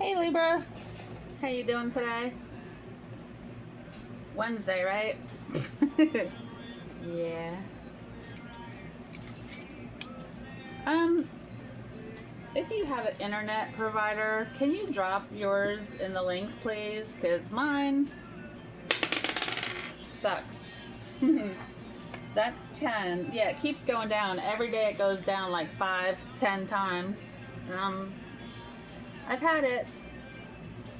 Hey Libra, how you doing today? Wednesday, right? Yeah. Um, if you have an internet provider, can you drop yours in the link, please? Because mine sucks. That's 10. Yeah, it keeps going down. Every day it goes down like 5, 10 times. I've had it.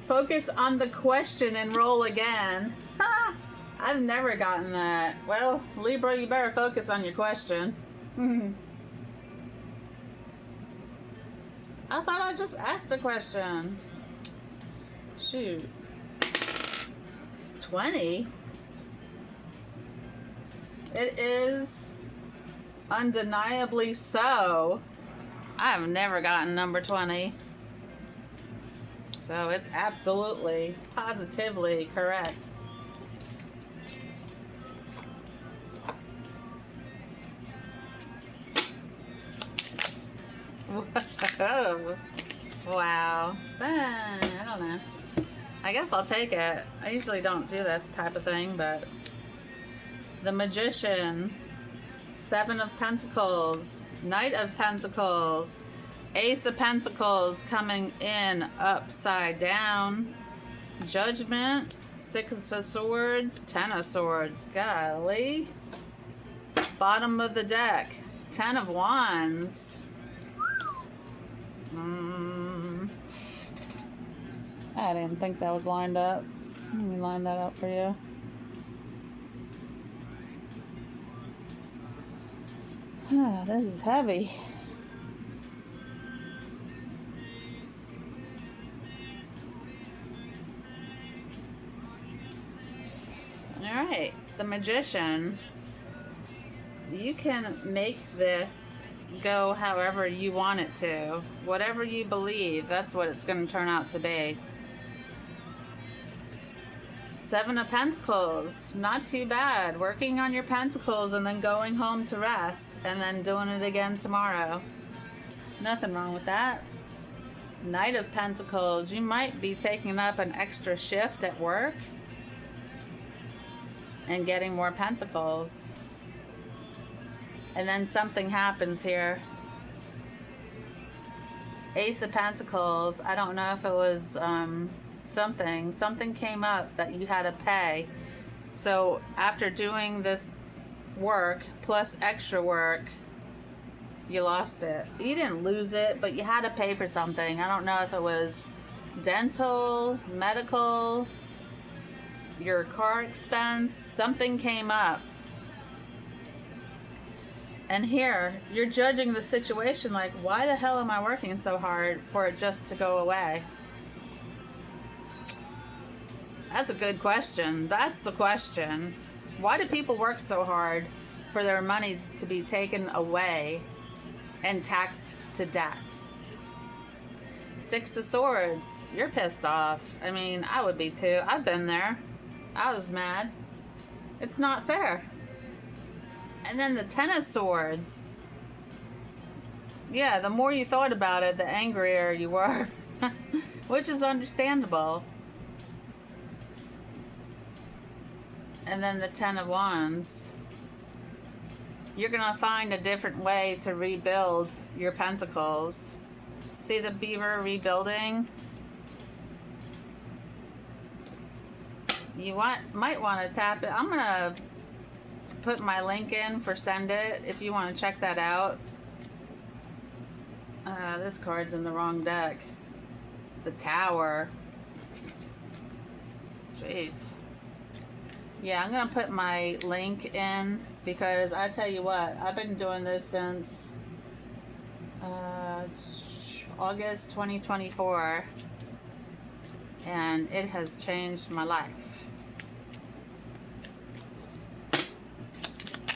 Focus on the question and roll again. Ha! I've never gotten that. Well, Libra, you better focus on your question. I thought I just asked a question. Shoot. 20? It is undeniably so. I've never gotten number 20. So it's absolutely, positively correct. Whoa. Wow. I don't know. I guess I'll take it. I usually don't do this type of thing, but the Magician, 7 of Pentacles, Knight of Pentacles, Ace of Pentacles coming in upside down, Judgment, 6 of Swords, 10 of Swords, golly. Bottom of the deck, 10 of Wands. I didn't think that was lined up. Let me line that up for you. This is heavy. Alright, the Magician. You can make this go however you want it to. Whatever you believe, that's what it's going to turn out to be. 7 of Pentacles, not too bad. Working on your Pentacles and then going home to rest and then doing it again tomorrow. Nothing wrong with that. Knight of Pentacles, you might be taking up an extra shift at work and getting more Pentacles. And then something happens here. Ace of Pentacles, I don't know if it was something came up that you had to pay. So after doing this work plus extra work, you lost it. You didn't lose it, but you had to pay for something. I don't know if it was dental, medical, your car expense, something came up. And here, you're judging the situation like, why the hell am I working so hard for it just to go away? That's a good question. That's the question. Why do people work so hard for their money to be taken away and taxed to death? 6 of Swords. You're pissed off. I mean, I would be too. I've been there. I was mad. It's not fair. And then the 10 of Swords. Yeah, the more you thought about it, the angrier you were. Which is understandable. And then the 10 of Wands. You're going to find a different way to rebuild your Pentacles. See the beaver rebuilding? You might want to tap it. I'm going to put my link in for Send It if you want to check that out. This card's in the wrong deck. The Tower. Jeez. Yeah, I'm going to put my link in because I tell you what, I've been doing this since August 2024 and it has changed my life.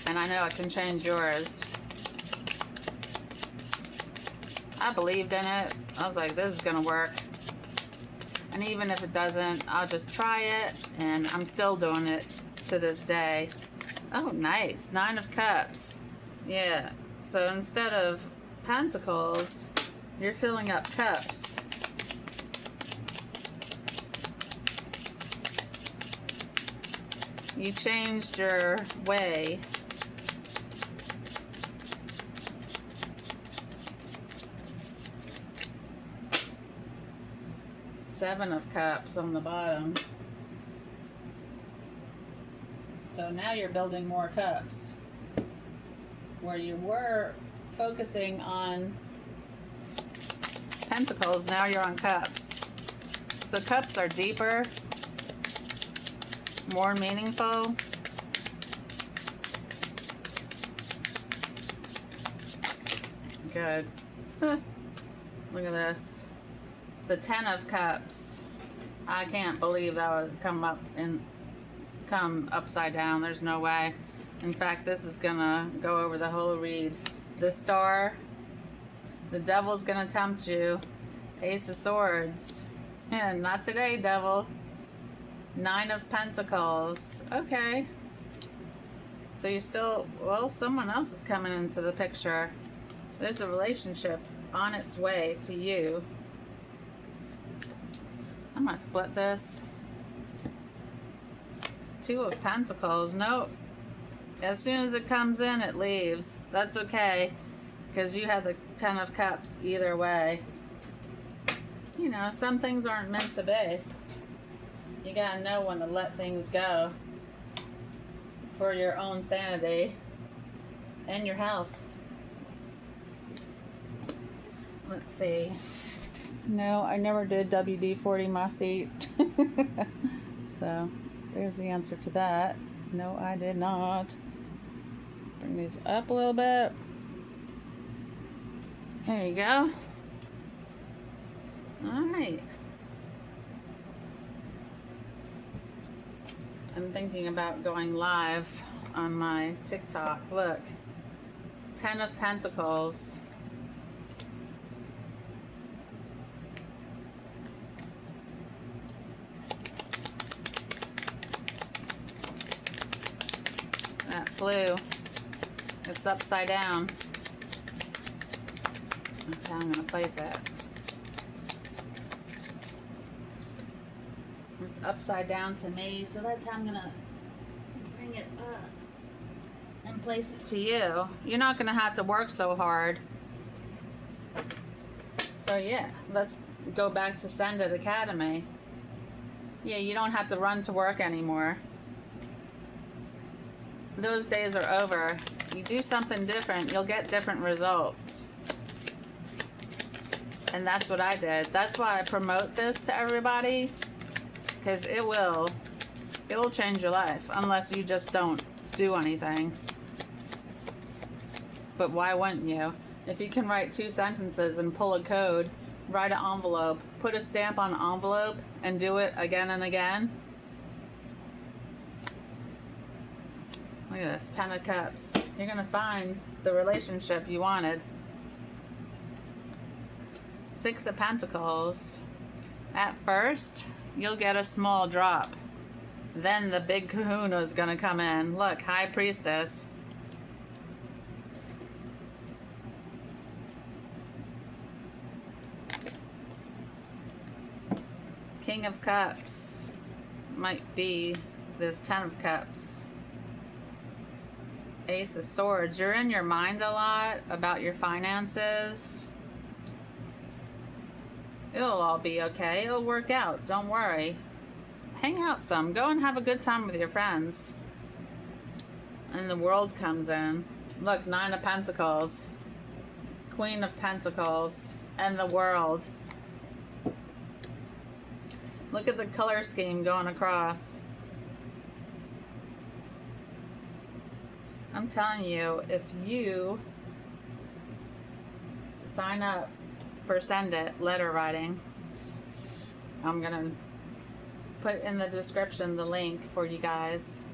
And I know it can change yours. I believed in it. I was like, this is going to work. And even if it doesn't, I'll just try it. And I'm still doing it to this day. Oh, nice. 9 of Cups. Yeah. So instead of Pentacles, you're filling up cups. You changed your way. Seven of Cups on the bottom. So now you're building more cups. Where you were focusing on Pentacles, now you're on Cups. So cups are deeper, more meaningful. Good. Look at this. The 10 of Cups. I can't believe that would come upside down. There's no way. In fact, this is gonna go over the whole read. The Star. The Devil's gonna tempt you. Ace of Swords. And not today, Devil. 9 of Pentacles. Okay. So you still, well, someone else is coming into the picture. There's a relationship on its way to you. I'm gonna split this. 2 of Pentacles. Nope. As soon as it comes in, it leaves. That's okay, because you have the 10 of Cups either way. You know, some things aren't meant to be. You gotta know when to let things go for your own sanity and your health. Let's see. No, I never did WD-40 my seat. So there's the answer to that. No, I did not. Bring these up a little bit. There you go. Alright. I'm thinking about going live on my TikTok. Look. 10 of Pentacles. That flew. It's upside down. That's how I'm going to place it. It's upside down to me, so that's how I'm going to bring it up and place it to you. You're not going to have to work so hard. So yeah, let's go back to Send It Academy. Yeah, you don't have to run to work anymore. Those days are over. You do something different, you'll get different results. And that's what I did. That's why I promote this to everybody, because it will change your life, unless you just don't do anything. But why wouldn't you? If you can write 2 sentences and pull a code, write an envelope, put a stamp on an envelope, and do it again and again. Look at this, 10 of Cups. You're going to find the relationship you wanted. 6 of Pentacles. At first, you'll get a small drop. Then the big kahuna is going to come in. Look, High Priestess. King of Cups. Might be this 10 of Cups. Ace of Swords. You're in your mind a lot about your finances. It'll all be okay. It'll work out. Don't worry. Hang out some. Go and have a good time with your friends. And the World comes in. Look, 9 of Pentacles. Queen of Pentacles. And the World. Look at the color scheme going across. I'm telling you, if you sign up for Send It letter writing, I'm gonna put in the description the link for you guys,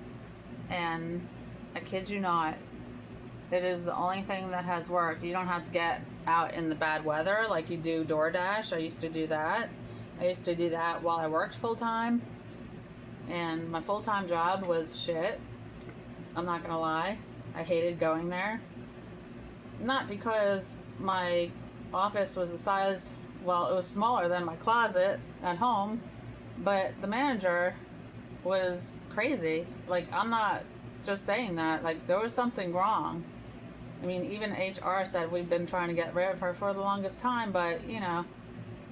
and I kid you not, it is the only thing that has worked. You don't have to get out in the bad weather like you do DoorDash. I used to do that. I used to do that while I worked full-time, and my full-time job was shit. I'm not gonna lie. I hated going there. Not because my office was the size, well, it was smaller than my closet at home, but the manager was crazy. Like, I'm not just saying that. Like, there was something wrong. I mean, even HR said we've been trying to get rid of her for the longest time, but, you know,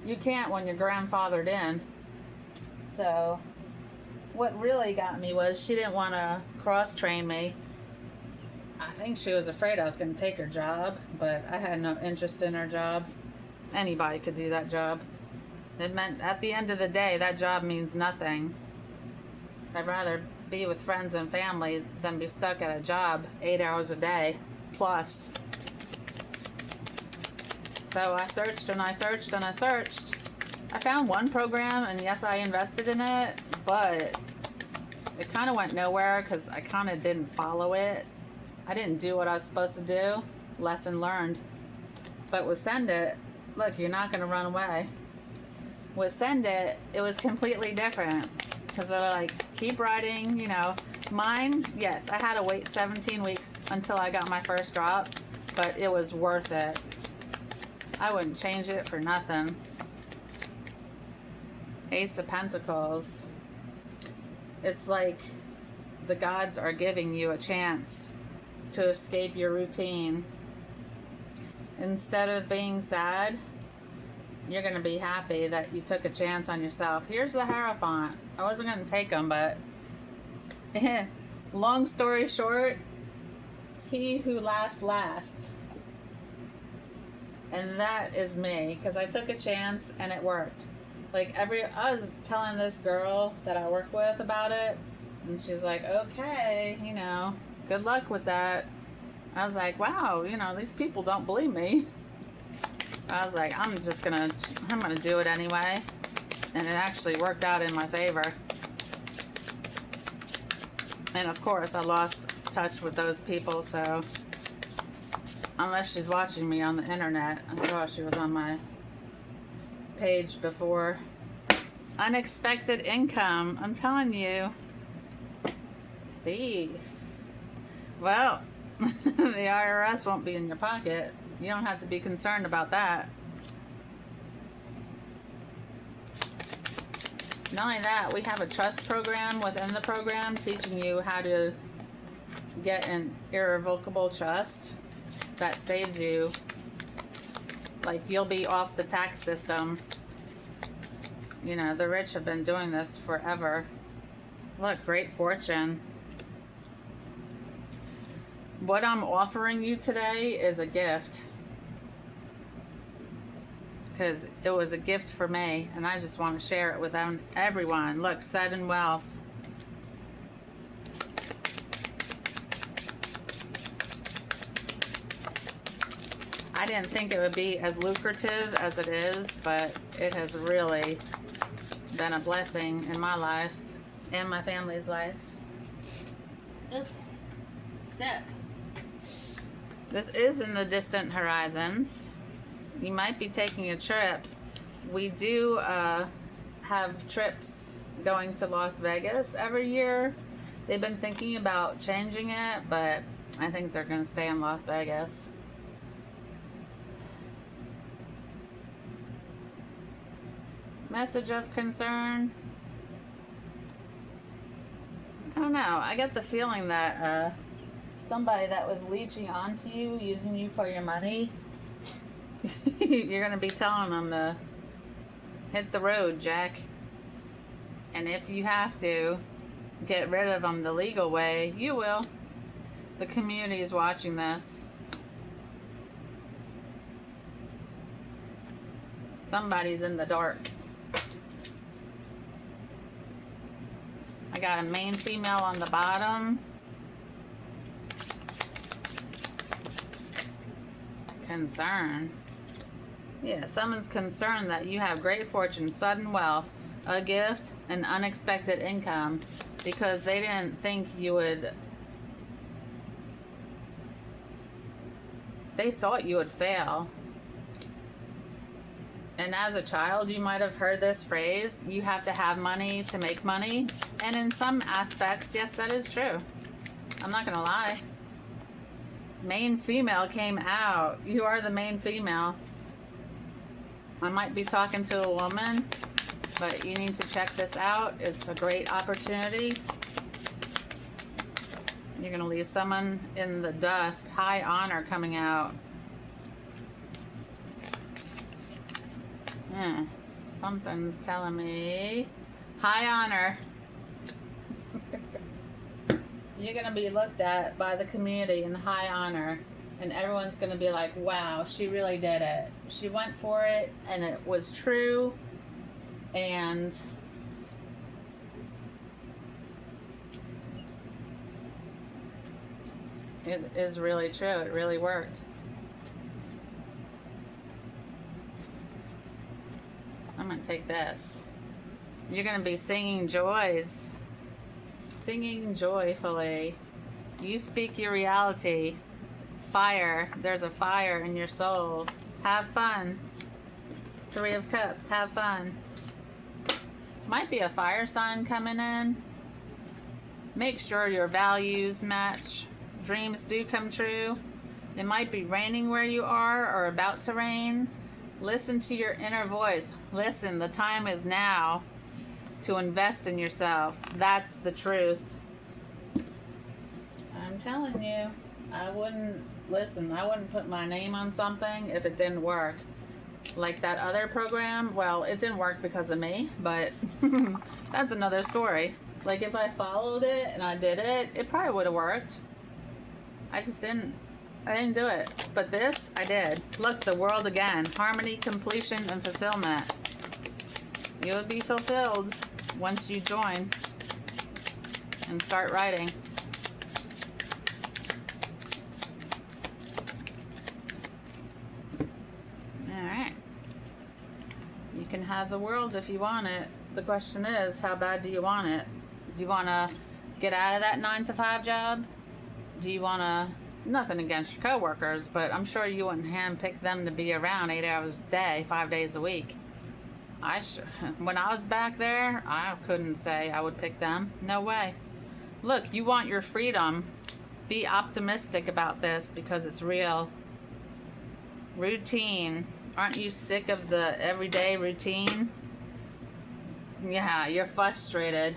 you can't when you're grandfathered in. So, what really got me was she didn't want to cross-train me. I think she was afraid I was going to take her job, but I had no interest in her job. Anybody could do that job. It meant, at the end of the day, that job means nothing. I'd rather be with friends and family than be stuck at a job 8 hours a day plus. So I searched and I searched and I searched. I found one program, and yes, I invested in it, but it kind of went nowhere because I kind of didn't follow it. I didn't do what I was supposed to do. Lesson learned. But with Send It, look, you're not going to run away. With Send It, it was completely different. Because they're like, keep writing, you know. Mine, yes, I had to wait 17 weeks until I got my first drop, but it was worth it. I wouldn't change it for nothing. Ace of Pentacles. It's like the gods are giving you a chance to escape your routine. Instead of being sad, you're going to be happy that you took a chance on yourself. Here's the Hierophant. I wasn't going to take them, but long story short, he who laughs last. And that is me, because I took a chance and it worked. Like, I was telling this girl that I work with about it, and she's like, okay, you know, good luck with that. I was like, wow, you know, these people don't believe me. I was like, I'm gonna do it anyway. And it actually worked out in my favor. And of course, I lost touch with those people, so unless she's watching me on the internet. I saw she was on my page before. Unexpected income. I'm telling you. Thief. Well, the IRS won't be in your pocket. You don't have to be concerned about that. Not only that, we have a trust program within the program teaching you how to get an irrevocable trust that saves you. Like, you'll be off the tax system. You know, the rich have been doing this forever. Look, great fortune. What I'm offering you today is a gift. Because it was a gift for me, and I just want to share it with everyone. Look, sudden wealth. I didn't think it would be as lucrative as it is, but it has really been a blessing in my life and my family's life. Okay. So, this is in the distant horizons. You might be taking a trip. We do have trips going to Las Vegas every year. They've been thinking about changing it, but I think they're going to stay in Las Vegas. Message of concern. I don't know. I get the feeling that somebody that was leeching onto you, using you for your money, you're going to be telling them to hit the road, Jack. And if you have to get rid of them the legal way, you will. The community is watching this. Somebody's in the dark. I got a male female on the bottom. Concern. Yeah, someone's concerned that you have great fortune, sudden wealth, a gift, and unexpected income because they didn't think you would. They thought you would fail. And as a child, you might have heard this phrase, you have to have money to make money. And in some aspects, yes, that is true. I'm not going to lie. Main female came out. You are the main female. I might be talking to a woman. But you need to check this out. It's a great opportunity. You're going to leave someone in the dust. High honor coming out. Something's telling me high honor. You're going to be looked at by the community in high honor. And everyone's going to be like, wow, she really did it. She went for it and it was true. And it is really true. It really worked. I'm going to take this. You're going to be singing joys. Singing joyfully. You speak your reality. Fire. There's a fire in your soul. Have fun. 3 of Cups. Have fun. Might be a fire sign coming in. Make sure your values match. Dreams do come true. It might be raining where you are or about to rain. Listen to your inner voice. Listen, the time is now to invest in yourself. That's the truth. I'm telling you, I wouldn't put my name on something if it didn't work. Like that other program, well, it didn't work because of me, but that's another story. Like if I followed it and I did it, it probably would have worked. I didn't do it. But this, I did. Look, the world again. Harmony, completion, and fulfillment. You will be fulfilled once you join and start writing. Alright. You can have the world if you want it. The question is, how bad do you want it? Do you want to get out of that 9-to-5 job? Do you want to... Nothing against your coworkers, but I'm sure you wouldn't handpick them to be around 8 hours a day, 5 days a week. When I was back there, I couldn't say I would pick them. No way. Look, you want your freedom. Be optimistic about this because it's real. Routine. Aren't you sick of the everyday routine? Yeah, you're frustrated.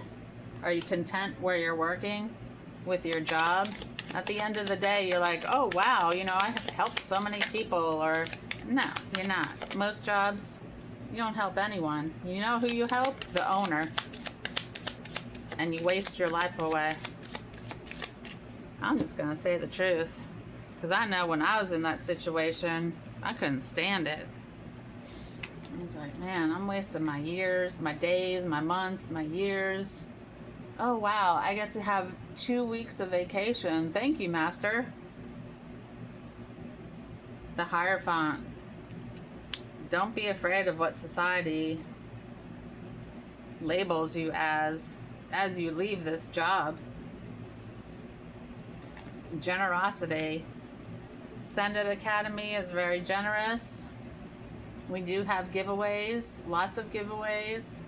Are you content where you're working with your job? At the end of the day, you're like, oh, wow, you know, I have helped so many people. Or, no, you're not. Most jobs, you don't help anyone. You know who you help? The owner. And you waste your life away. I'm just going to say the truth. Because I know when I was in that situation, I couldn't stand it. I was like, man, I'm wasting my years, my days, my months, my years. Oh, wow, I get to have 2 weeks of vacation. Thank you, Master. The Hierophant. Don't be afraid of what society labels you as you leave this job. Generosity. Sended Academy is very generous. We do have giveaways, lots of giveaways.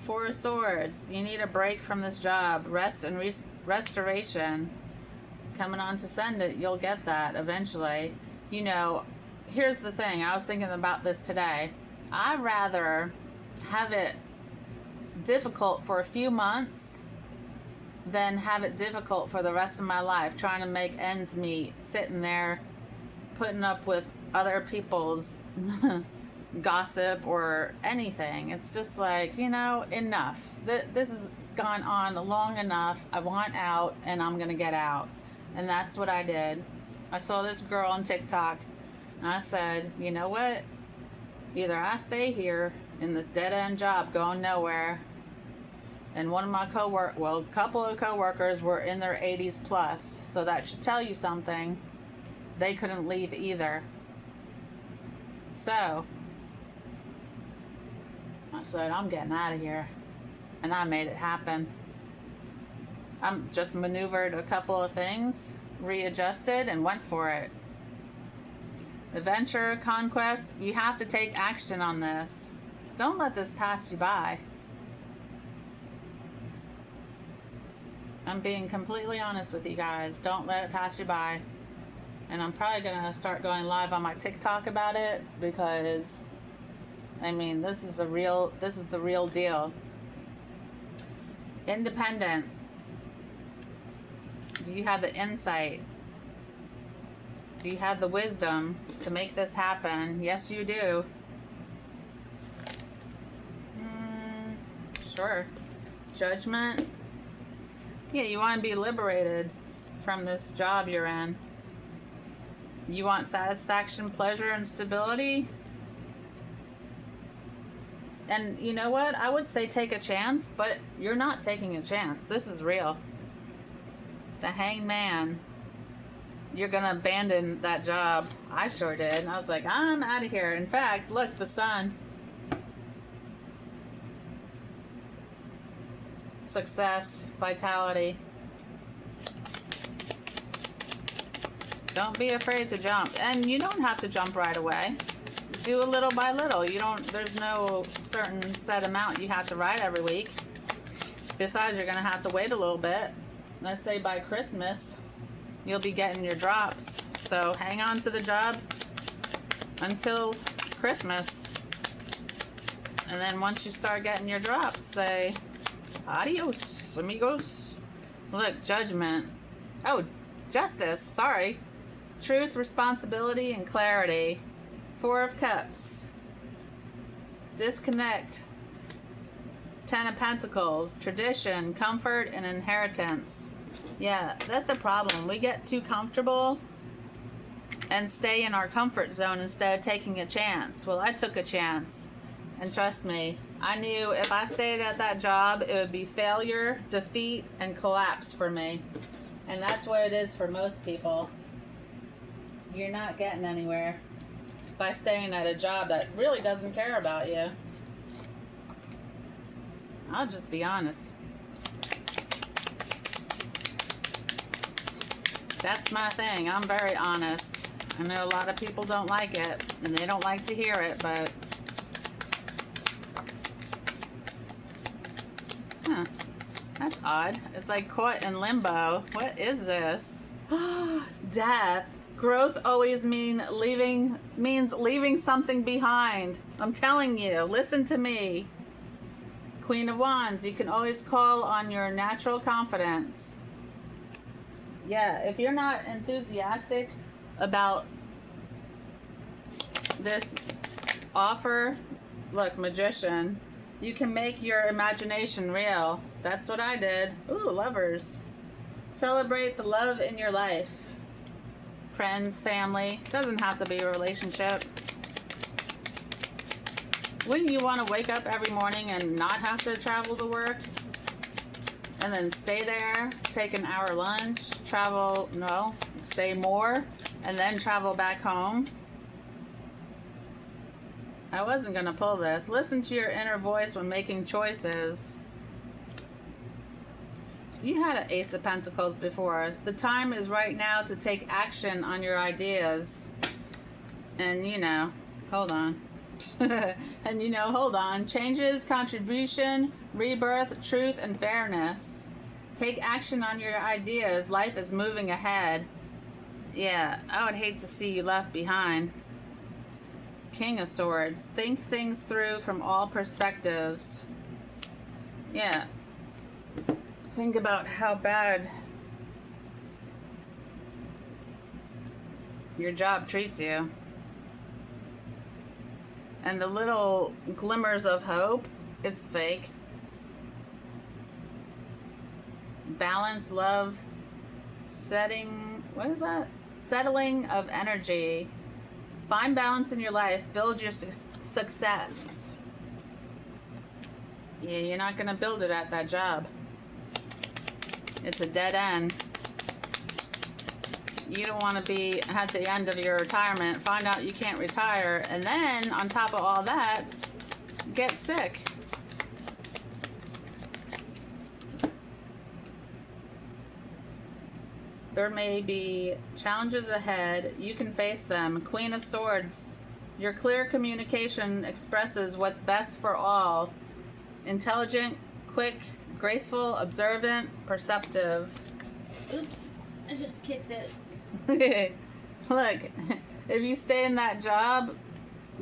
4 of Swords. You need a break from this job. Rest and restoration. Coming on to Send It, you'll get that eventually. You know, here's the thing. I was thinking about this today. I'd rather have it difficult for a few months than have it difficult for the rest of my life, trying to make ends meet, sitting there, putting up with other people's gossip or anything. It's just like, you know, enough. This has gone on long enough. I want out and I'm gonna get out. And that's what I did. I saw this girl on TikTok and I said, you know what? Either I stay here in this dead-end job going nowhere, and one of my a couple of coworkers were in their 80s plus, so that should tell you something. They couldn't leave either. So I said, I'm getting out of here. And I made it happen. I'm just maneuvered a couple of things, readjusted, and went for it. Adventure, conquest, you have to take action on this. Don't let this pass you by. I'm being completely honest with you guys. Don't let it pass you by. And I'm probably going to start going live on my TikTok about it because I mean, this is the real deal. Independent. Do you have the insight? Do you have the wisdom to make this happen? Yes, you do. Sure. Judgment. Yeah, you want to be liberated from this job you're in. You want satisfaction, pleasure, and stability. And you know what? I would say take a chance, but you're not taking a chance. This is real. The Hanged Man. You're going to abandon that job. I sure did. I was like, I'm out of here. In fact, look, the sun. Success, vitality. Don't be afraid to jump. And you don't have to jump right away. Do a little by little. There's no certain set amount you have to write every week. Besides, you're going to have to wait a little bit. Let's say by Christmas, you'll be getting your drops. So hang on to the job until Christmas. And then once you start getting your drops, say, adios, amigos. Look, judgment. Oh, justice, sorry. Truth, responsibility, and clarity. 4 of Cups. Disconnect. 10 of Pentacles. Tradition, comfort, and inheritance. Yeah, that's a problem. We get too comfortable and stay in our comfort zone instead of taking a chance. Well, I took a chance. And trust me, I knew if I stayed at that job, it would be failure, defeat, and collapse for me. And that's what it is for most people. You're not getting anywhere by staying at a job that really doesn't care about you. I'll just be honest. That's my thing. I'm very honest. I know a lot of people don't like it, and they don't like to hear it, but... Huh. That's odd. It's like caught in limbo. What is this? Death. Growth always means leaving something behind. I'm telling you. Listen to me. Queen of Wands. You can always call on your natural confidence. Yeah, if you're not enthusiastic about this offer, look, Magician, you can make your imagination real. That's what I did. Ooh, Lovers. Celebrate the love in your life. Friends, family. Doesn't have to be a relationship. Wouldn't you want to wake up every morning and not have to travel to work? And then stay there, take an hour lunch, stay more, and then travel back home? I wasn't going to pull this. Listen to your inner voice when making choices. You had an Ace of Pentacles before. The time is right now to take action on your ideas. And hold on. Hold on. Changes, contribution, rebirth, truth, and fairness. Take action on your ideas. Life is moving ahead. Yeah, I would hate to see you left behind. King of Swords. Think things through from all perspectives. Yeah. Think about how bad your job treats you. And the little glimmers of hope, it's fake. Balance, love, settling of energy. Find balance in your life. Build your success. Yeah, you're not going to build it at that job. It's a dead end. You don't want to be at the end of your retirement, find out you can't retire, and then, on top of all that, get sick. There may be challenges ahead. You can face them. Queen of Swords. Your clear communication expresses what's best for all. Intelligent, quick, graceful, observant, perceptive. Oops, I just kicked it. Look, if you stay in that job,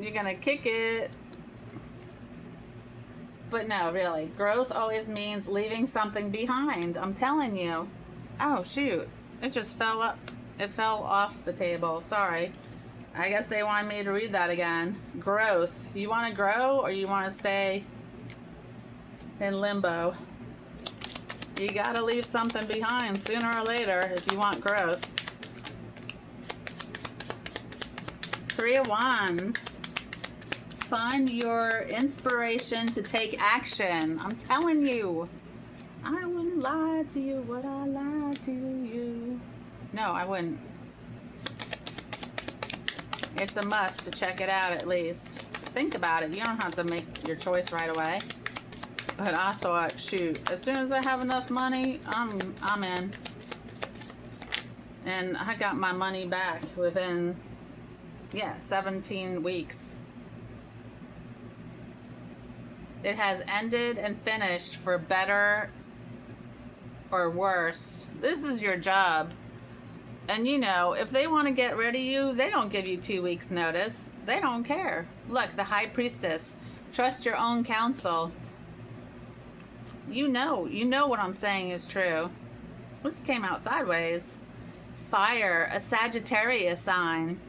you're gonna kick it. But no, really, growth always means leaving something behind. I'm telling you. Oh, shoot. It just fell up. It fell off the table. Sorry. I guess they wanted me to read that again. Growth. You want to grow or you want to stay in limbo? You got to leave something behind sooner or later if you want growth. Three of Wands. Find your inspiration to take action. I'm telling you. I wouldn't lie to you. Would I lie to you? No, I wouldn't. It's a must to check it out at least. Think about it. You don't have to make your choice right away. But I thought, shoot, as soon as I have enough money, I'm in. And I got my money back within, 17 weeks. It has ended and finished for better or worse. This is your job. And you know, if they want to get rid of you, they don't give you 2 weeks notice. They don't care. Look, the High Priestess. Trust your own counsel. You know what I'm saying is true. This came out sideways. Fire, a Sagittarius sign.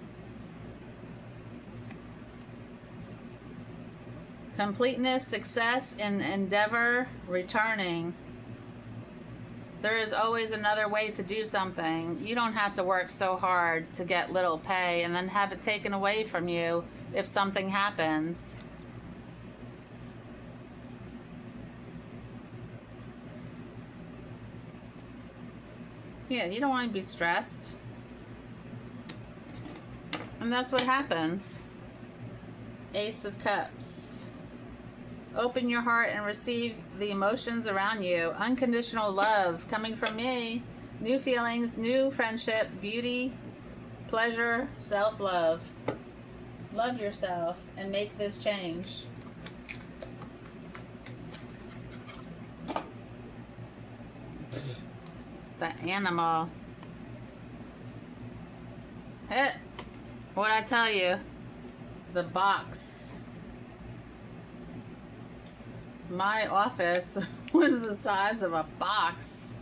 Completeness, success in endeavor, returning. There is always another way to do something. You don't have to work so hard to get little pay and then have it taken away from you if something happens. Yeah, you don't want to be stressed. And that's what happens. Ace of Cups. Open your heart and receive the emotions around you. Unconditional love coming from me. New feelings, new friendship, beauty, pleasure, self-love. Love yourself and make this change. The animal. Hey, what'd I tell you? The box. My office was the size of a box.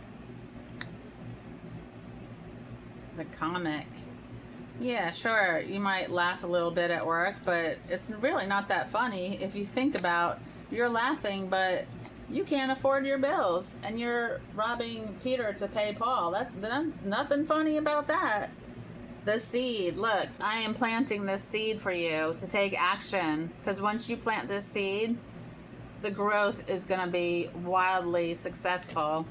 The comic. Yeah, sure, you might laugh a little bit at work, but it's really not that funny if you think about you're laughing, but you can't afford your bills and you're robbing Peter to pay Paul. That's nothing funny about that. The seed. Look, I am planting this seed for you to take action, because once you plant this seed, the growth is going to be wildly successful.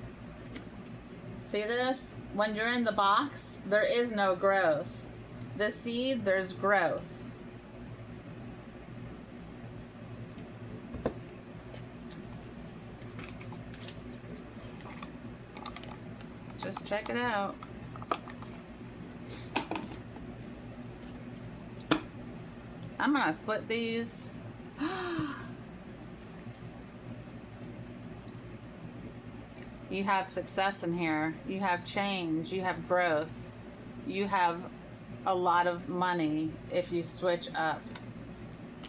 See this? When you're in the box, there is no growth. The seed, there's growth. Just check it out. I'm gonna split these. You have success in here. You have change. You have growth. You have a lot of money if you switch up.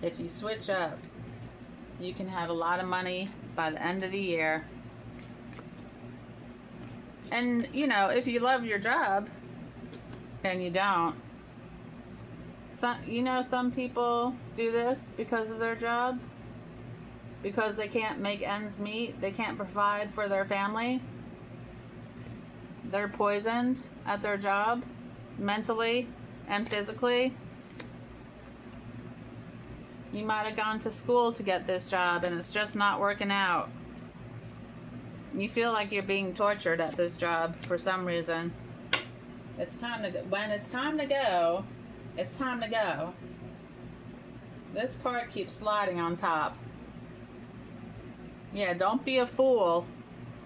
If you switch up, you can have a lot of money by the end of the year. And, you know, if you love your job and you don't, some people do this because of their job, because they can't make ends meet, they can't provide for their family. They're poisoned at their job, mentally and physically. You might have gone to school to get this job and it's just not working out. You feel like you're being tortured at this job for some reason. It's time to go. When it's time to go, it's time to go. This card keeps sliding on top. Yeah, don't be a fool.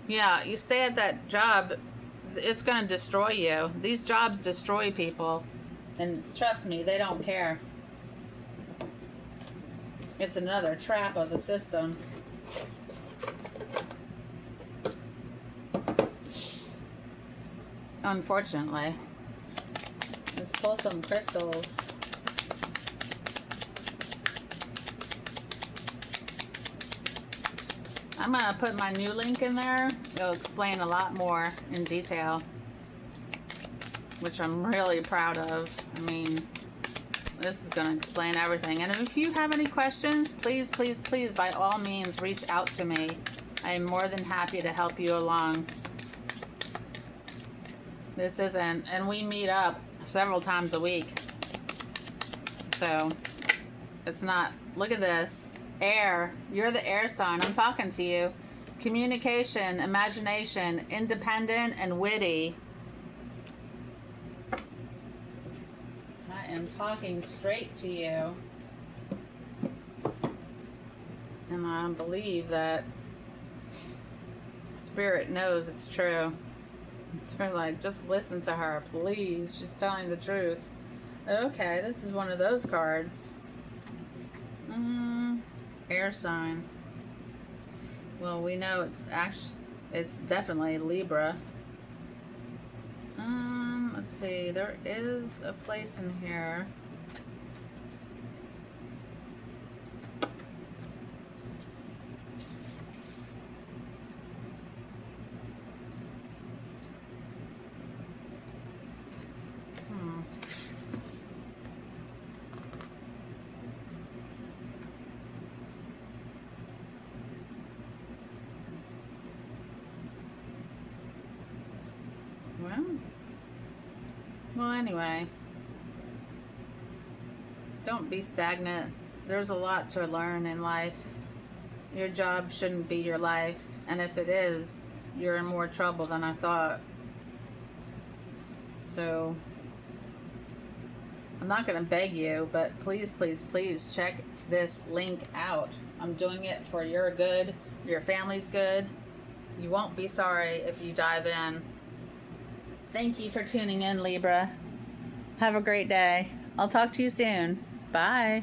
Yeah, you stay at that job, it's going to destroy you. These jobs destroy people. And trust me, they don't care. It's another trap of the system. Unfortunately. Let's pull some crystals. I'm going to put my new link in there. It'll explain a lot more in detail, which I'm really proud of. I mean, this is going to explain everything. And if you have any questions, please, please, please, by all means, reach out to me. I am more than happy to help you along. This isn't, and we meet up several times a week. So, it's not, look at this. Air, you're the air sign. I'm talking to you. Communication, imagination, independent, and witty. I am talking straight to you. And I believe that Spirit knows it's true. They're like, just listen to her, please. She's telling the truth. Okay, this is one of those cards. Air sign. Well, we know it's definitely Libra. Let's see. There is a place in here. Well, anyway, don't be stagnant. There's a lot to learn in life. Your job shouldn't be your life, and if it is, you're in more trouble than I thought. So, I'm not going to beg you, but please, please, please check this link out. I'm doing it for your good, your family's good. You won't be sorry if you dive in. Thank you for tuning in, Libra. Have a great day. I'll talk to you soon. Bye.